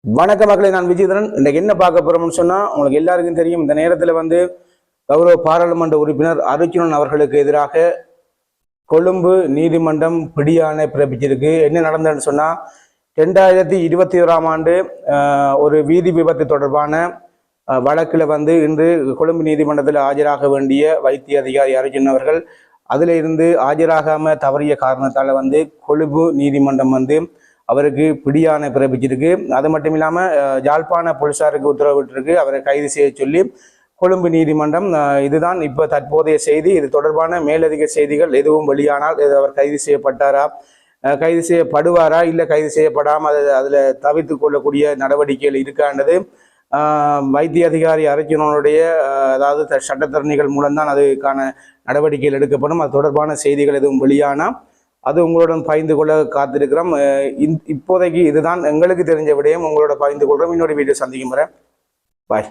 வணக்க மக்களை, நான் விஜயதரன். இன்றைக்கு என்ன பார்க்க போறோம்னு சொன்னா, உங்களுக்கு எல்லாருக்கும் தெரியும், இந்த நேரத்தில் கௌரவ பாராளுமன்ற உறுப்பினர் அர்ச்சுனன் அவர்களுக்கு எதிராக கொழும்பு நீதிமன்றம் பிடியாணை பிறப்பிச்சிருக்கு. என்ன நடந்ததுன்னு சொன்னா, 2021ஆம் ஆண்டு ஒரு வீதி விபத்து தொடர்பான வழக்கில் இன்று கொழும்பு நீதிமன்றத்தில் ஆஜராக வேண்டிய வைத்திய அதிகாரி அர்ச்சுனன் அவர்கள் அதில் இருந்து ஆஜராகாம தவறிய காரணத்தால் கொழும்பு நீதிமன்றம் அவருக்கு பிடியாணை பிறப்பிச்சிருக்கு. அது மட்டும் இல்லாமல் யாழ்ப்பாண போலீசாருக்கு உத்தரவிட்டிருக்கு அவரை கைது செய்ய சொல்லி கொழும்பு நீதிமன்றம். இதுதான் இப்போ தற்போதைய செய்தி. இது தொடர்பான மேலதிக செய்திகள் எதுவும் வெளியானால் அவர் கைது செய்யப்பட்டாரா, கைது செய்யப்படுவாரா, இல்லை கைது செய்யப்படாமல் அதில் தவிர்த்து கொள்ளக்கூடிய நடவடிக்கைகள் இருக்கான்றது வைத்திய அதிகாரி அர்ச்சுனனுடைய அதாவது சட்டத்தரணிகள் மூலம்தான் அதுக்கான நடவடிக்கைகள் எடுக்கப்படும். அது தொடர்பான செய்திகள் எதுவும் வெளியானால் அது உங்களுடன் பகிர்ந்து கொள்ள காத்திருக்கிறோம். இப்போதைக்கு இதுதான் எங்களுக்கு தெரிஞ்ச விடயம் உங்களோட பகிர்ந்து கொள்கிறோம். இன்னொரு வீடியோ சந்திக்கும் வரை பாய்.